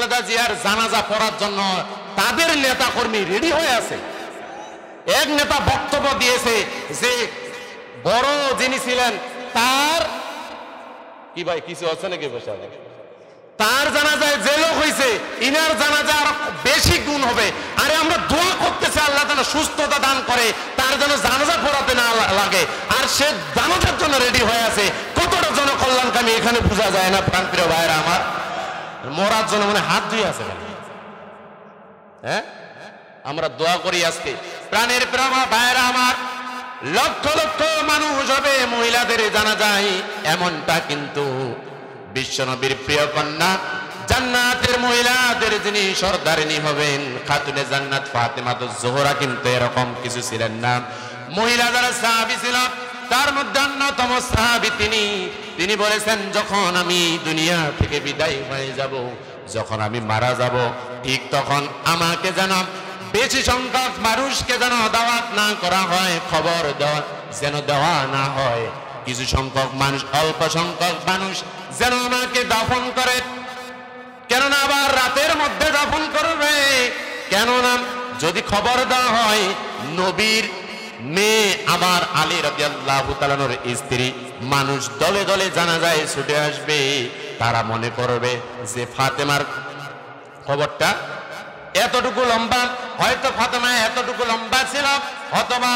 খালেদা জিয়ার জানাজা পড়ার জন্য তাদের নেতা কর্মী রেডি হয়ে আছে। এক নেতা বক্তব্য দিয়েছে যে বড় যিনি ছিলেন তার কি ভাই কিছু আছে নাকি বসে তার জানাজায় যে লোক হয়েছে ইনার জানাজা আর বেশি গুণ হবে। আরে আমরা দোয়া করতেছি আল্লাহ যেন সুস্থতা দান করে, তার যেন জানাজা পড়াতে না লাগে, আর সে জানাজার জন্য রেডি হয়ে আছে। কতটা জনকল্যাণকামী এখানে বোঝা যায় না প্রাণপ্রিয় ভাইরা আমার? মরার জন্য মানে হাত ধুয়ে আছে। হ্যাঁ, আমরা দোয়া করি আজকে প্রাণের প্রেমা ভাইরা আমার, লক্ষ লক্ষ মানুষ হবে মহিলাদের জানাজায়। এমনটা কিন্তু বিশ্বনবীর প্রিয় কন্যা জান্নাতের মহিলাদের যিনি সর্দারিনী হবেন খাতুনে জান্নাত ফাতেমাতুজ জোহরা কিন্তু এরকম কিছু ছিলেন না। মহিলা যারা সাহাবী ছিল তার মধ্যে অন্যতম সাহাবী তিনি বলেছেন, যখন আমি দুনিয়া থেকে বিদায় হয়ে যাব, যখন আমি মারা যাব, ঠিক তখন আমাকে যেন বেশি সংখ্যক মানুষকে যেন দাওয়াত না করা হয়, খবর যেন দেওয়া না হয়। কিছু সংখ্যক মানুষ, অল্প সংখ্যক মানুষ যেন আমাকে দাফন করে। কেননা আবার রাতের মধ্যে দাফন করবে। কেননা যদি খবর দেওয়া হয় নবীর মেয়ে আমার আলী রাদিয়াল্লাহু তাআলা আনহুর স্ত্রী, মানুষ দলে দলে জানাজায় ছুটে আসবে। তারা মনে করবে যে ফাতেমার খবরটা এতটুকু লম্বা, হয়তো ফাতেমা এতটুকু লম্বা ছিল অথবা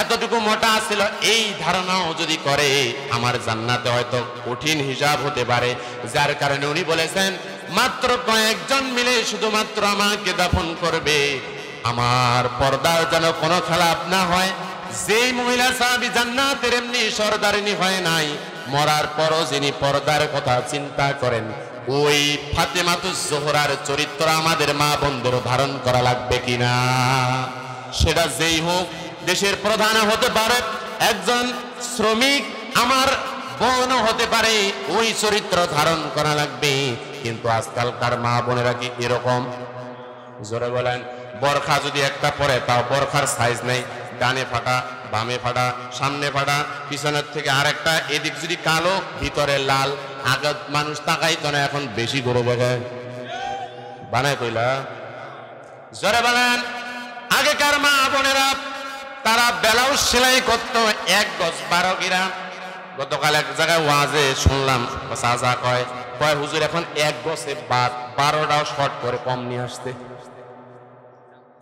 এতটুকু মোটা ছিল, এই ধারণাও যদি করে আমার জান্নাতে হয়তো কঠিন হিসাব হতে পারে। যার কারণে উনি বলেছেন মাত্র কয়েকজন মিলে শুধুমাত্র আমাকে দাফন করবে, আমার পর্দার যেন কোনো খেলাপ না হয়। যেই মহিলা সাহাবী জান্নাতের এমনি সর্দারিনী হয় নাই, মরার পরও যিনি পর্দার কথা চিন্তা করেন, ওই ফাতেমাতুজ জোহরার চরিত্র আমাদের মা বোনদের ধারণ করা লাগবে কিনা। সেটা যেই হোক, দেশের প্রধান হতে পারে, একজন শ্রমিক আমার বোন হতে পারে, ওই চরিত্র ধারণ করা লাগবে। কিন্তু আজকালকার মা বোনেরা কি এরকম? জোরে বলেন। বরখা যদি একটা পরে, তাও বরখার সাইজ নেই, ডানে ফাটা, বামে ফাটা, সামনে ফাটা, পিছনের থেকে আরেকটা, এদিক যদি কালো ভিতরে লাল। আগে মানুষ তাকাইতো না, এখন বেশি করে দেখায় বানায় কইলা। জোরে বলেন। আগেকার মা বোনেরা তারা ব্লাউজ সেলাই করতো 1 গজ 12 গ্রাম। গতকাল এক জায়গায় ওয়াজে শুনলাম চাচা কয় হুজুর এখন 1 গজে 12টাও শর্ট করে কম নিয়ে আসতে।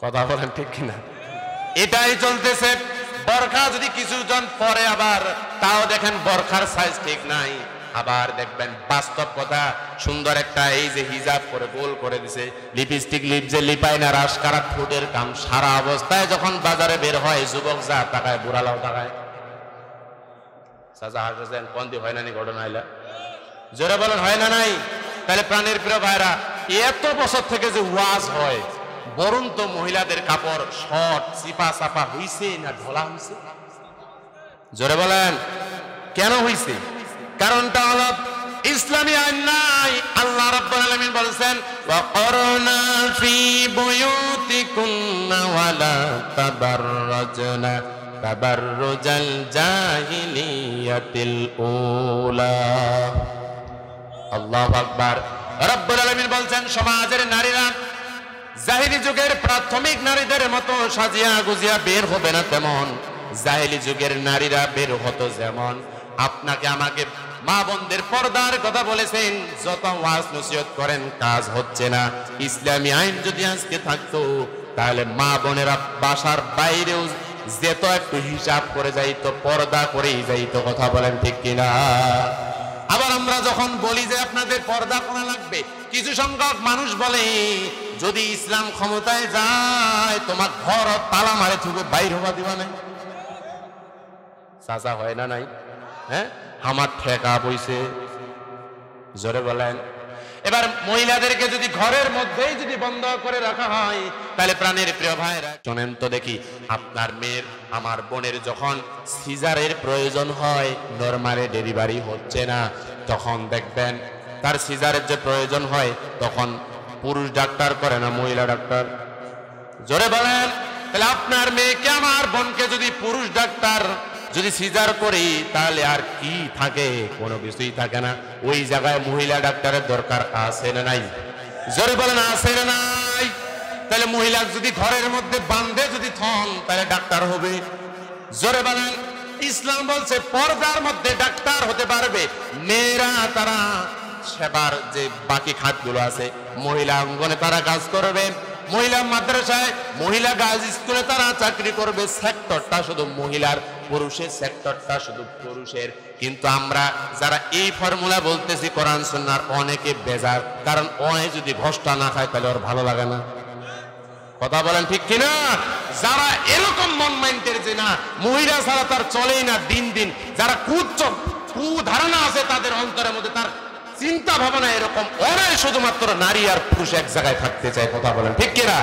কথা বলেন ঠিক কিনা? এটাই চলতেছে। বরখা যদি কিছুজন পরে আবার তাও দেখেন বরখার সাইজ ঠিক নাই। আবার দেখবেন বাস্তব কথা, সুন্দর একটা এই যে হিজাব করে গোল করে দিছে, লিপস্টিক লিপ যে লিপায় না, রাশকারা ঠোঁটের কাম, সারা অবস্থায় যখন বাজারে বের হয় যুবক যা তাকায়, বুড়ালাও তাকায়। চাচা হাসেন, কন্দি হয় না নি ঘটনা এলা? জোরে বলেন হয় না নাই? তাহলে প্রাণের প্রিয় ভাইরা, এত বছর থেকে যে ওয়াজ হয়, বরং তো মহিলাদের কাপড় শর্ট চিপা চাপা হইছে না ঢোলা হইছে? জোরে বলেন কেন হইছে? কারণটা হলো ইসলামী আইন নাই। আল্লাহ রাব্বুল আলামিন বলেছেন ওয়াকরনা ফি বুয়ুতিকুন্না ওয়ালা তাবাররাজনা তাবাররুজাল জাহিলিয়াতিল উলা। আল্লাহু আকবার। রাব্বুল আলামিন বলেন সমাজের নারীরা জাহিলি যুগের প্রাথমিক নারীদের মতো সাজিয়া গুজিয়া বের হবে না, তেমন জাহিলি যুগের নারীরা বের হতো যেমন। আপনাকে আমাকে মা বোনদের পর্দার কথা বলেছেন, যত ওয়াজ নসিহত করেন কাজ হচ্ছে না। ইসলামী আইন যদি আজকে থাকতো তাহলে মা বোনেরা বাসার বাইরেও যেত একটু হিসাব করে যাইতো, পর্দা করেই যাইতো। কথা বলেন ঠিক কিনা? আবার আমরা যখন বলি যে আপনাদের পর্দা করা লাগবে, কিছু সংখ্যক মানুষ বলে যদি ইসলাম ক্ষমতায় যায় তোমার ঘর তালা মারে থুবে বাইর হবা দিবা নাই। চাচা হয় না নাই? হ্যাঁ, আমার ঠেকা বইছে। জোরে বলেন। এবার মহিলাদেরকে যদি ঘরের মধ্যেই যদি বন্ধ করে রাখা হয় তাহলে প্রাণের প্রিয় ভাইরা শোনেন তো দেখি, আপনার মেয়ের আমার বোনের যখন সিজারের প্রয়োজন হয়, নরমালে ডেলিভারি হচ্ছে না, তখন দেখবেন তার সিজারের যে প্রয়োজন হয় তখন পুরুষ ডাক্তার করে না মহিলা ডাক্তার? জোরে বলেন। তাহলে আপনার মেয়েকে আমার বোনকে যদি পুরুষ ডাক্তার যদি সিজার করি তাহলে আর কি থাকে? কোনো কিছুই থাকে না। ওই জায়গায় মহিলা ডাক্তারের দরকার আছে না নাই? জোরে বলেন আছে না নাই? তাহলে মহিলা যদি ঘরের মধ্যে বান্ধে যদি থন তাহলে ডাক্তার হবে। জোরে বলেন। ইসলাম বলছে পর্দার মধ্যে ডাক্তার হতে পারবে মেয়েরা, তারা সেবার যে বাকি খাতগুলো আছে মহিলা অঙ্গনে তারা কাজ করবে, মহিলা মাদ্রাসায় মহিলা গার্লস স্কুলে তারা চাকরি করবে। সেক্টরটা শুধু মহিলার, পুরুষের সেক্টরটা শুধু পুরুষের। কিন্তু আমরা যারা এই ফর্মুলা বলতেছি কোরআন সুন্নাহর অনেকে বেজার, কারণ ওই যদি ঘষটা না খায় তাহলে ওর ভালো লাগে না। কথা বলেন ঠিক কিনা? যারা এরকম মন মাইন্ডের যে না মহিলা ছাড়া তার চলেই না দিন দিন, যারা কুধারণা আছে তাদের অন্তরের মধ্যে, তার চিন্তা ভাবনা এরকম, ওরাই শুধুমাত্র নারী আর পুরুষ এক জায়গায় থাকতে চায়। কথা বলেন ঠিক কিনা?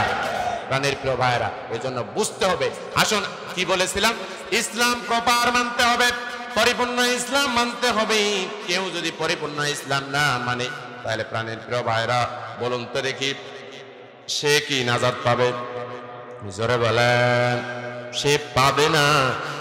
প্রাণের প্রিয় ভাইরা, এই জন্য বুঝতে হবে। আসুন, কি বলেছিলাম? ইসলাম প্রপার মানতে হবে, পরিপূর্ণ ইসলাম মানতে হবে। কেউ যদি পরিপূর্ণ ইসলাম না মানে, তাহলে প্রাণের প্রিয় ভাইরা বলুন তো দেখি, সে কি নাজাত পাবে? জোরে বলেন। সে পাবে না।